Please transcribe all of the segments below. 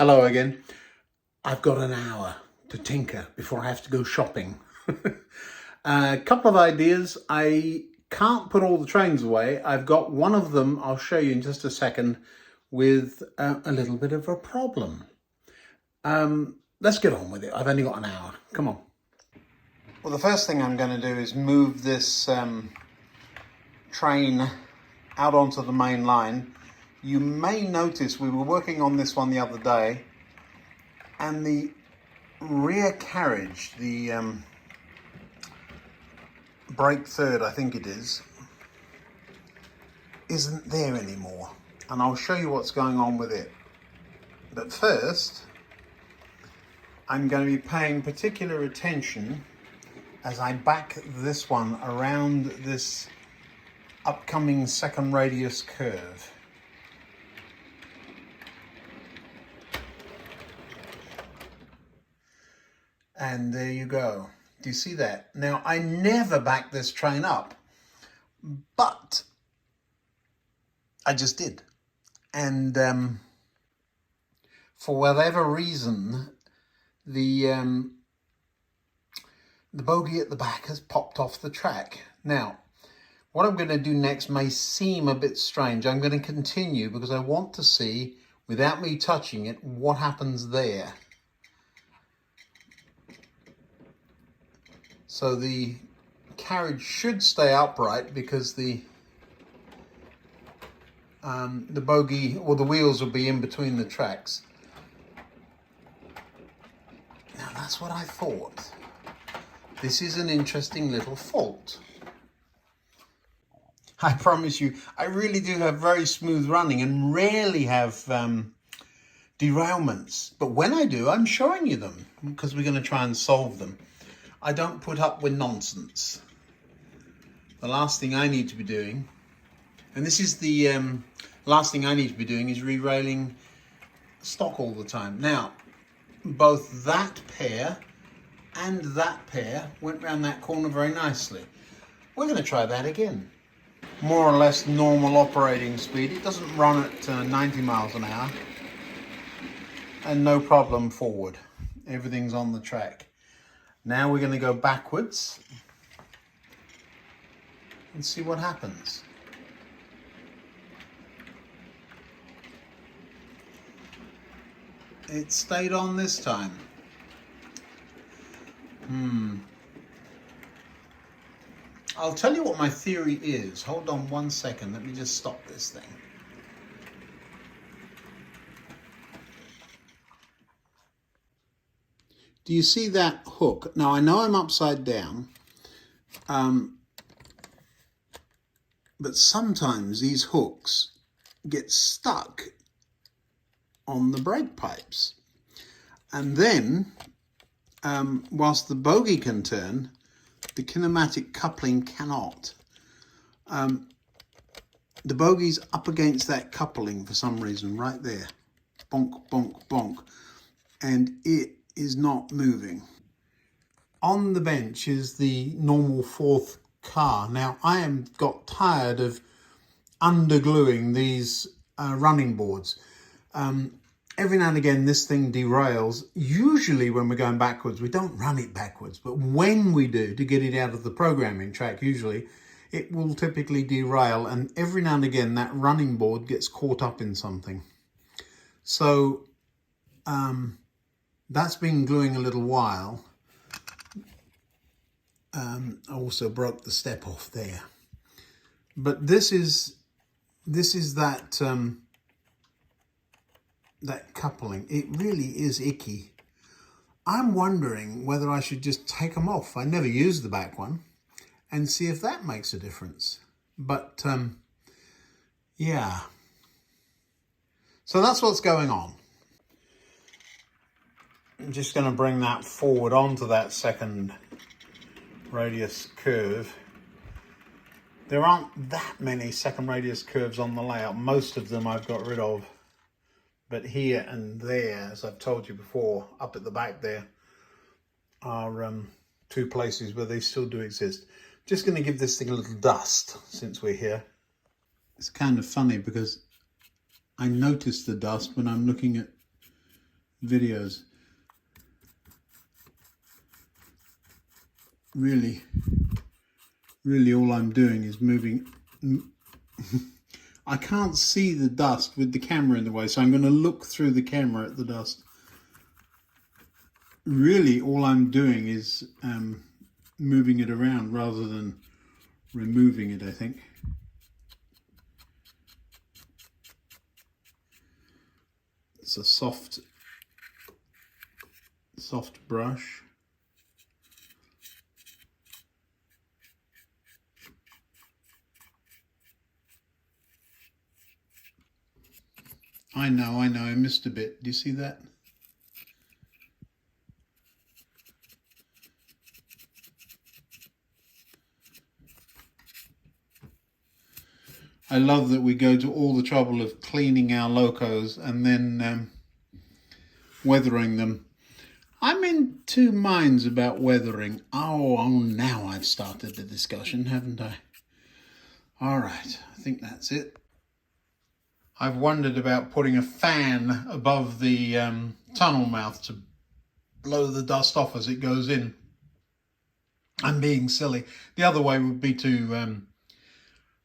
Hello again. I've got an hour to tinker before I have to go shopping. A couple of ideas. I can't put all the trains away. I've got one of them, I'll show you in just a second, with a little bit of a problem. Let's get on with it. I've only got an hour. Come on. Well, the first thing I'm going to do is move this train out onto the main line. You may notice we were working on this one the other day, and the rear carriage, the brake third, I think it is, isn't there anymore. And I'll show you what's going on with it. But first, I'm going to be paying particular attention as I back this one around this upcoming second radius curve. And there you go. Do you see that? Now, I never back this train up, but I just did. And for whatever reason, the bogie at the back has popped off the track. Now, what I'm going to do next may seem a bit strange. I'm going to continue because I want to see, without me touching it, what happens there. So the carriage should stay upright because the bogie or the wheels will be in between the tracks. Now that's what I thought. This is an interesting little fault. I promise you, I really do have very smooth running and rarely have derailments. But when I do, I'm showing you them because we're going to try and solve them. I don't put up with nonsense. The last thing I need to be doing, and this is the last thing I need to be doing, is re-railing stock all the time. Now, both that pair and that pair went round that corner very nicely. We're going to try that again. More or less normal operating speed. It doesn't run at 90 miles an hour. And no problem forward. Everything's on the track. Now we're going to go backwards and see what happens. It stayed on this time. I'll tell you what my theory is. Hold on one second. Let me just stop this thing. Do you see that hook? Now, I know I'm upside down, but sometimes these hooks get stuck on the brake pipes. And then, whilst the bogie can turn, the kinematic coupling cannot. The bogie's up against that coupling for some reason, right there. Bonk, bonk, bonk. And it is not moving. On the bench is the normal fourth car. Now, I got tired of undergluing these running boards. Every now and again, this thing derails. Usually when we're going backwards, we don't run it backwards. But when we do, to get it out of the programming track, usually, it will typically derail. And every now and again, that running board gets caught up in something. So, that's been gluing a little while. I also broke the step off there. But this is that that coupling. It really is icky. I'm wondering whether I should just take them off. I never used the back one, and see if that makes a difference. But yeah. So that's what's going on. I'm just going to bring that forward onto that second radius curve. There aren't that many second radius curves on the layout. Most of them I've got rid of. But here and there, as I've told you before, up at the back there, are two places where they still do exist. Just going to give this thing a little dust since we're here. It's kind of funny because I notice the dust when I'm looking at videos. Really all I'm doing is moving. I can't see the dust with the camera in the way, so I'm going to look through the camera at the dust. Really all I'm doing is moving it around rather than removing it, I think. It's a soft brush. I know, I missed a bit. Do you see that? I love that we go to all the trouble of cleaning our locos and then weathering them. I'm in two minds about weathering. Oh, now I've started the discussion, haven't I? All right, I think that's it. I've wondered about putting a fan above the tunnel mouth to blow the dust off as it goes in. I'm being silly. The other way would be to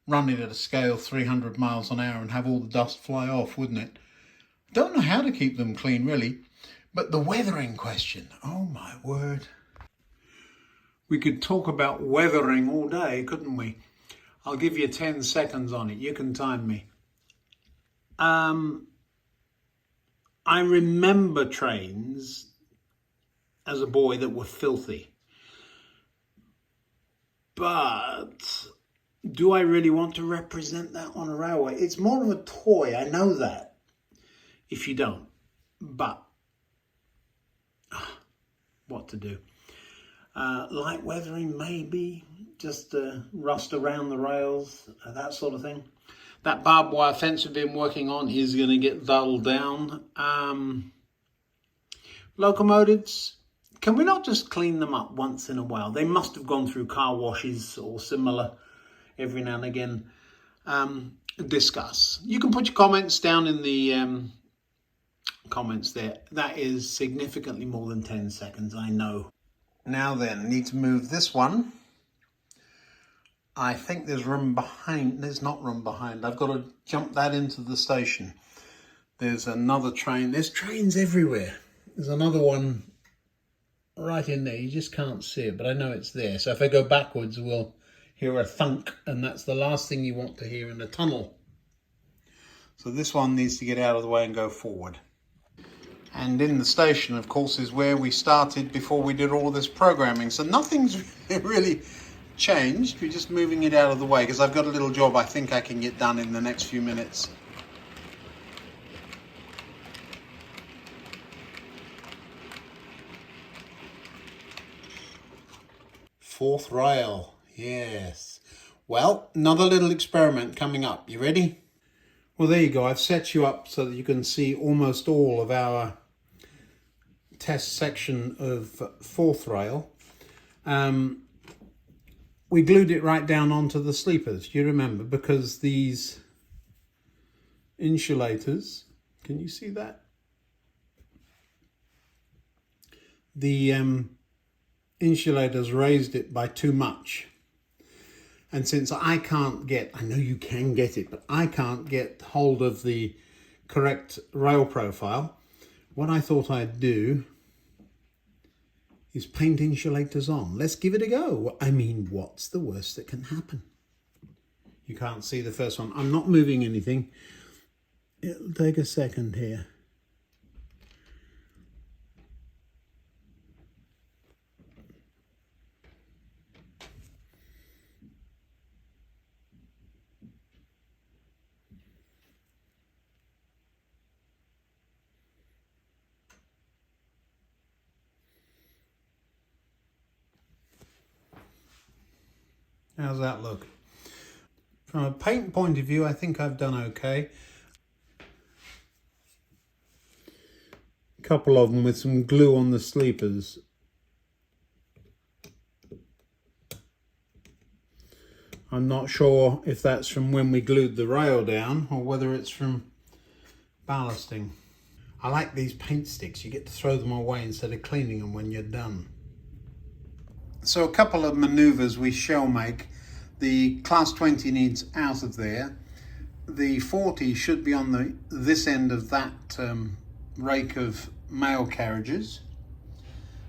run it at a scale 300 miles an hour and have all the dust fly off, wouldn't it? Don't know how to keep them clean, really. But the weathering question, oh my word. We could talk about weathering all day, couldn't we? I'll give you 10 seconds on it. You can time me. I remember trains as a boy that were filthy. But do I really want to represent that on a railway? It's more of a toy, I know that, if you don't. But what to do? Light weathering, maybe, just rust around the rails, that sort of thing. That barbed wire fence we've been working on is going to get dulled down. Locomotives, can we not just clean them up once in a while? They must have gone through car washes or similar every now and again. Discuss. You can put your comments down in the comments there. That is significantly more than 10 seconds, I know. Now then, need to move this one. I think there's room behind. There's not room behind. I've got to jump that into the station. There's another train. There's trains everywhere. There's another one right in there. You just can't see it, but I know it's there. So if I go backwards, we'll hear a thunk, and that's the last thing you want to hear in a tunnel. So this one needs to get out of the way and go forward. And in the station, of course, is where we started before we did all this programming. So nothing's really changed. We're just moving it out of the way because I've got a little job I think I can get done in the next few minutes. Fourth rail, yes. Well, another little experiment coming up. You ready? Well, there you go. I've set you up so that you can see almost all of our test section of fourth rail. We glued it right down onto the sleepers, you remember, because these insulators, can you see that? The insulators raised it by too much. And since I can't get, I know you can get it, but I can't get hold of the correct rail profile, what I thought I'd do is paint insulators on. Let's give it a go. I mean, what's the worst that can happen? You can't see the first one. I'm not moving anything. It'll take a second here. How's that look? From a paint point of view, I think I've done okay. A couple of them with some glue on the sleepers. I'm not sure if that's from when we glued the rail down or whether it's from ballasting. I like these paint sticks. You get to throw them away instead of cleaning them when you're done. So a couple of maneuvers we shall make. The class 20 needs out of there. The 40 should be on this end of that rake of mail carriages.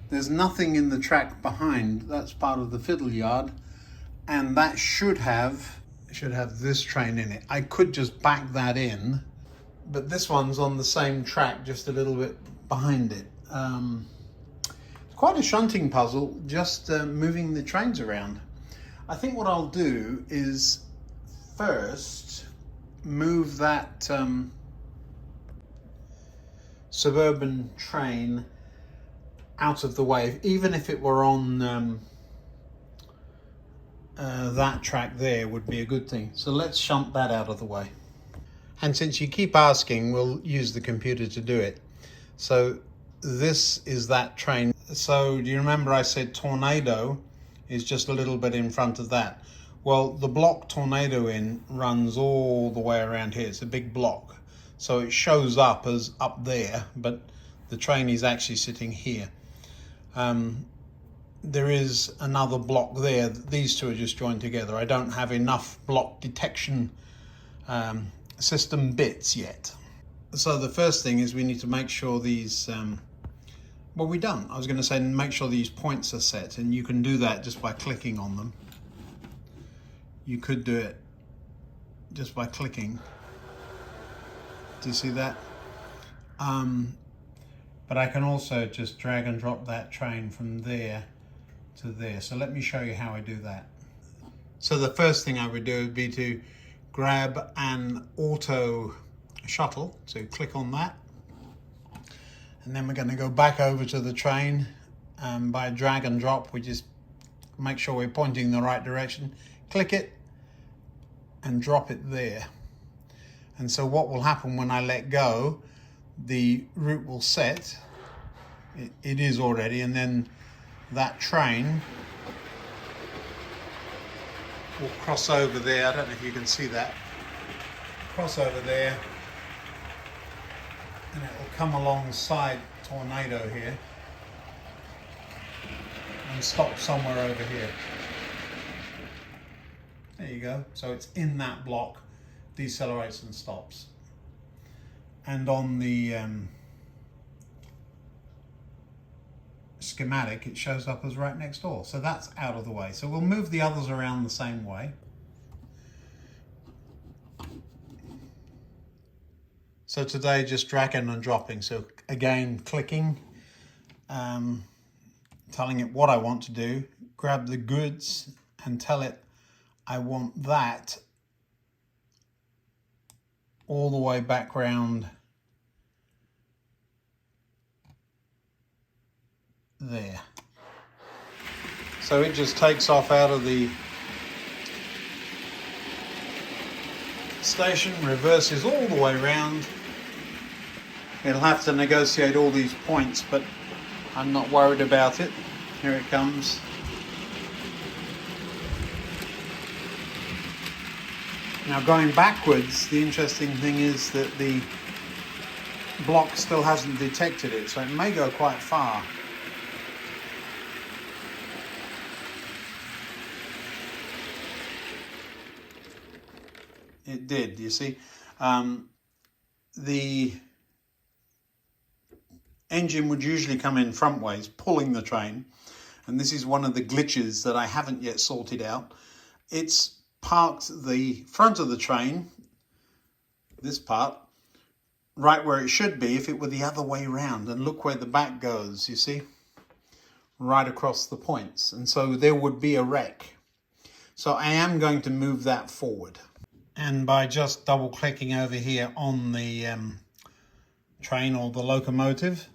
There's nothing in the track behind. That's part of the fiddle yard, and that should have this train in it. I could just back that in, but this one's on the same track, just a little bit behind it. It's quite a shunting puzzle, just moving the trains around. I think what I'll do is first move that suburban train out of the way, even if it were on that track there would be a good thing. So let's shunt that out of the way. And since you keep asking, we'll use the computer to do it. So this is that train. So do you remember I said Tornado is just a little bit in front of that? Well, the block Tornado in runs all the way around here. It's a big block. So it shows up as up there, but the train is actually sitting here. There is another block there. These two are just joined together. I don't have enough block detection system bits yet. So the first thing is we need to make sure these, well, we're done. I was going to say make sure these points are set, and you can do that just by clicking on them. You could do it just by clicking. Do you see that? But I can also just drag and drop that train from there to there. So let me show you how I do that. So the first thing I would do would be to grab an auto shuttle. So click on that. And then we're going to go back over to the train. By drag and drop, we just make sure we're pointing in the right direction. Click it and drop it there. And so what will happen when I let go, the route will set. It is already, and then that train will cross over there. I don't know if you can see that. Cross over there, and it will come alongside Tornado here and stop somewhere over here. There you go. So it's in that block, decelerates and stops. And on the schematic, it shows up as right next door. So that's out of the way. So we'll move the others around the same way. So today, just dragging and dropping. So again, clicking, telling it what I want to do, grab the goods and tell it I want that all the way back round there. So it just takes off out of the station, reverses all the way around. It'll have to negotiate all these points, but I'm not worried about it. Here it comes. Now going backwards, the interesting thing is that the block still hasn't detected it, so it may go quite far. It did, you see. The engine would usually come in frontways, pulling the train, and this is one of the glitches that I haven't yet sorted out. It's parked the front of the train, this part, right where it should be if it were the other way round, and look where the back goes, you see, right across the points, and so there would be a wreck. So I am going to move that forward. And by just double clicking over here on the train or the locomotive,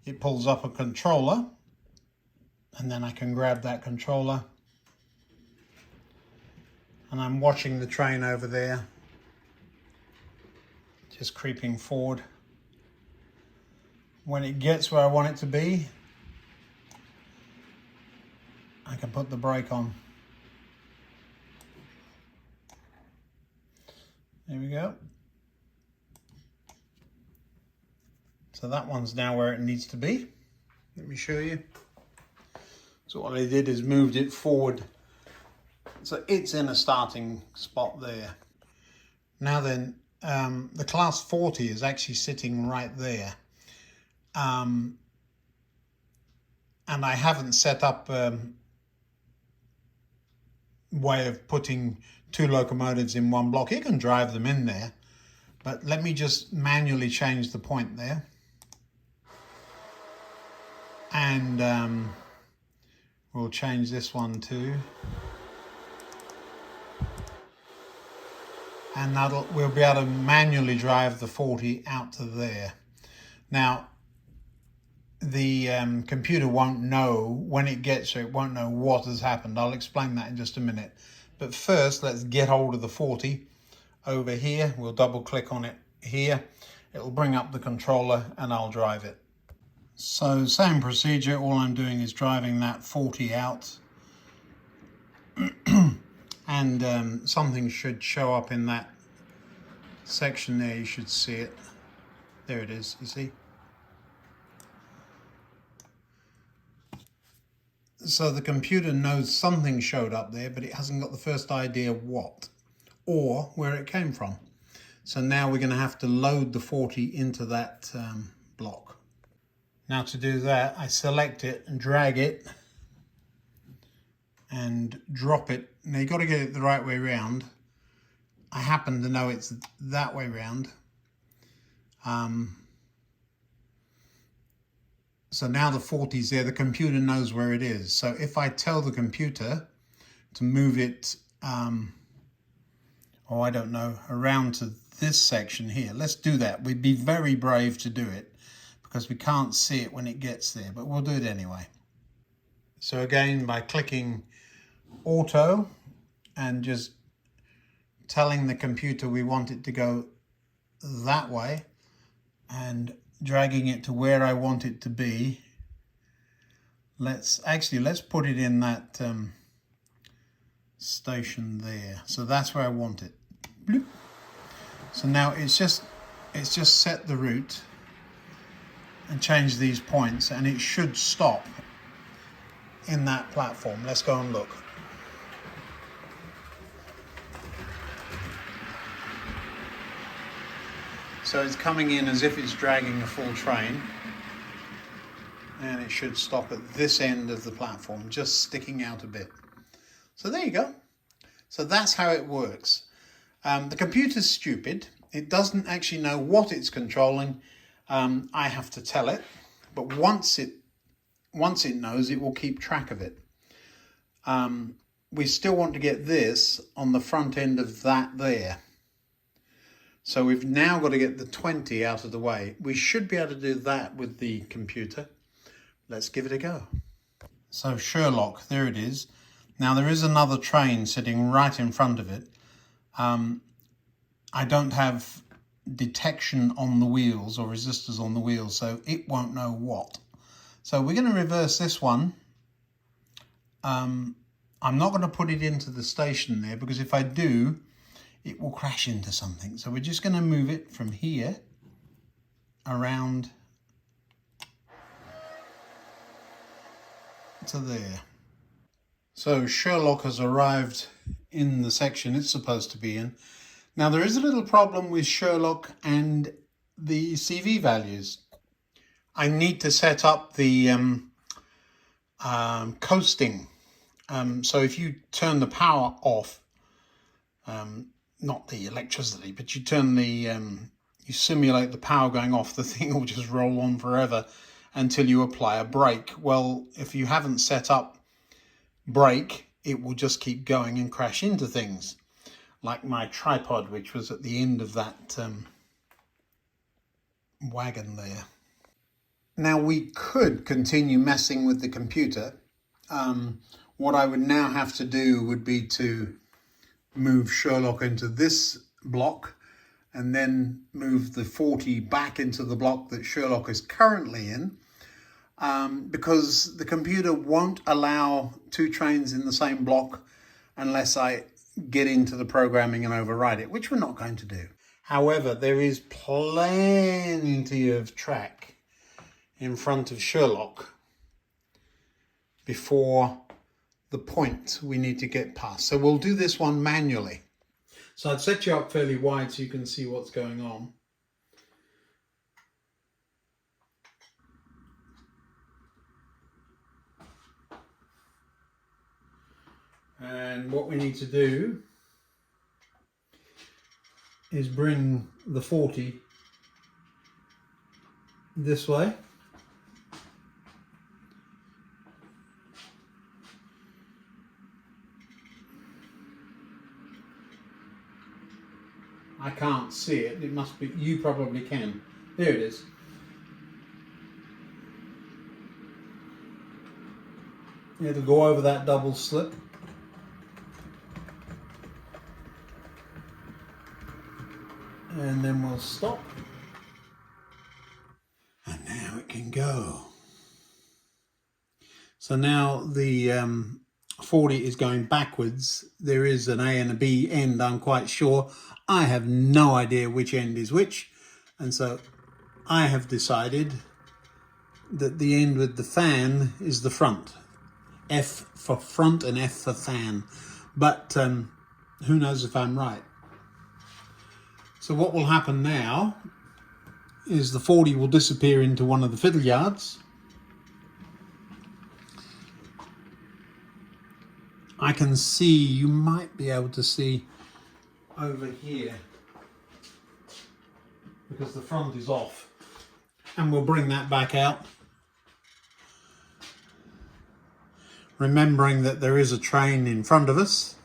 it pulls up a controller, and then I can grab that controller, and I'm watching the train over there, just creeping forward. When it gets where I want it to be, I can put the brake on. There we go. So that one's now where it needs to be. Let me show you. So what I did is moved it forward. So it's in a starting spot there. Now then, the class 40 is actually sitting right there. And I haven't set up a way of putting two locomotives in one block. You can drive them in there, but let me just manually change the point there. And we'll change this one too. And we'll be able to manually drive the 40 out to there. Now, the computer won't know when it gets there, it won't know what has happened. I'll explain that in just a minute. But first, let's get hold of the 40 over here. We'll double click on it here. It'll bring up the controller and I'll drive it. So same procedure, all I'm doing is driving that 40 out. And something should show up in that section there. You should see it. There it is, you see? So the computer knows something showed up there, but it hasn't got the first idea what or where it came from. So now we're going to have to load the 40 into that block. Now to do that, I select it and drag it and drop it. Now you've got to get it the right way round. I happen to know it's that way round. So now the 40's there, the computer knows where it is. So if I tell the computer to move it, oh, I don't know, around to this section here. Let's do that. We'd be very brave to do it because we can't see it when it gets there, but we'll do it anyway. So again, by clicking auto and just telling the computer we want it to go that way and dragging it to where I want it to be. Let's put it in that station there. So that's where I want it. Bloop. So now it's just set the route and change these points, and it should stop in that platform. Let's go and look. So it's coming in as if it's dragging a full train, and it should stop at this end of the platform, just sticking out a bit. So there you go. So that's how it works. The computer's stupid. It doesn't actually know what it's controlling. I have to tell it, but once it knows, it will keep track of it. We still want to get this on the front end of that there. So we've now got to get the 20 out of the way. We should be able to do that with the computer. Let's give it a go. So Sherlock, there it is. Now there is another train sitting right in front of it. I don't have detection on the wheels or resistors on the wheels, so it won't know what. So we're going to reverse this one. I'm not going to put it into the station there, because if I do, it will crash into something. So we're just going to move it from here around to there. So Sherlock has arrived in the section it's supposed to be in. Now there is a little problem with Sherlock and the CV values. I need to set up the coasting. So if you turn the power off, not the electricity, but you turn the, you simulate the power going off, the thing will just roll on forever until you apply a brake. Well, if you haven't set up brake, it will just keep going and crash into things. Like my tripod, which was at the end of that wagon there. Now we could continue messing with the computer. What I would now have to do would be to move Sherlock into this block and then move the 40 back into the block that Sherlock is currently in, because the computer won't allow two trains in the same block unless I get into the programming and override it, which we're not going to do. However, there is plenty of track in front of Sherlock before the point we need to get past. So we'll do this one manually. So I'd set you up fairly wide so you can see what's going on. And what we need to do is bring the 40 this way. I can't see it. It must be, you probably can. There it is. It'll go over that double slip. And then we'll stop. And now it can go. So now the 40 is going backwards. There is an A and a B end, I'm quite sure. I have no idea which end is which. And so I have decided that the end with the fan is the front. F for front and F for fan. But who knows if I'm right. So what will happen now is the 40 will disappear into one of the fiddle yards. I can see, you might be able to see over here because the front is off, and we'll bring that back out, remembering that there is a train in front of us.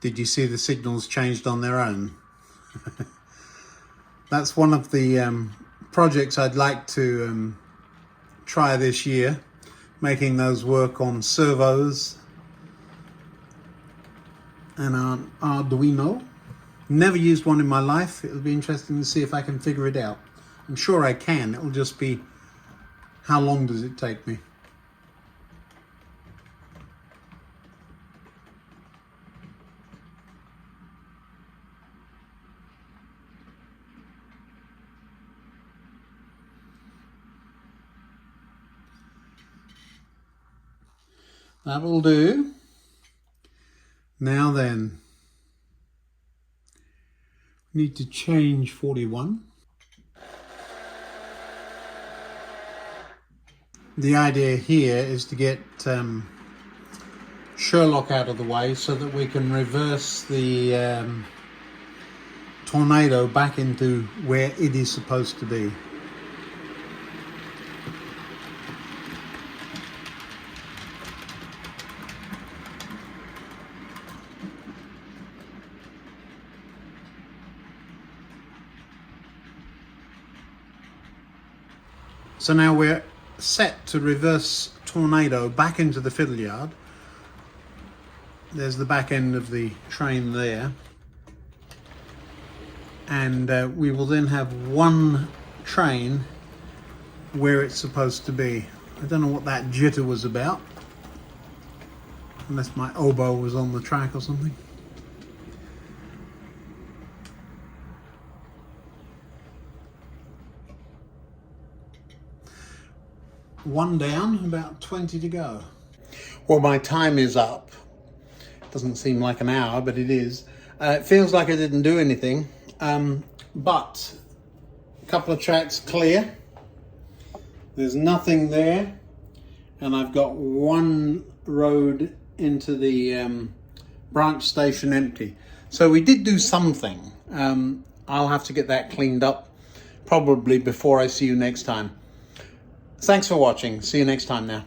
Did you see the signals changed on their own? That's one of the projects I'd like to try this year, making those work on servos and on Arduino. Never used one in my life. It'll be interesting to see if I can figure it out. I'm sure I can. It'll just be, how long does it take me? That will do. Now then, we need to change 41. The idea here is to get Sherlock out of the way so that we can reverse the tornado back into where it is supposed to be. So now we're set to reverse tornado back into the fiddle yard. There's the back end of the train there. And we will then have one train where it's supposed to be. I don't know what that jitter was about, unless my oboe was on the track or something. One down, about 20 to go. Well, my time is up. Doesn't seem like an hour, but it is. It feels like I didn't do anything, but a couple of tracks clear. There's nothing there, and I've got one road into the branch station empty. So we did do something. I'll have to get that cleaned up probably before I see you next time. Thanks for watching. See you next time now.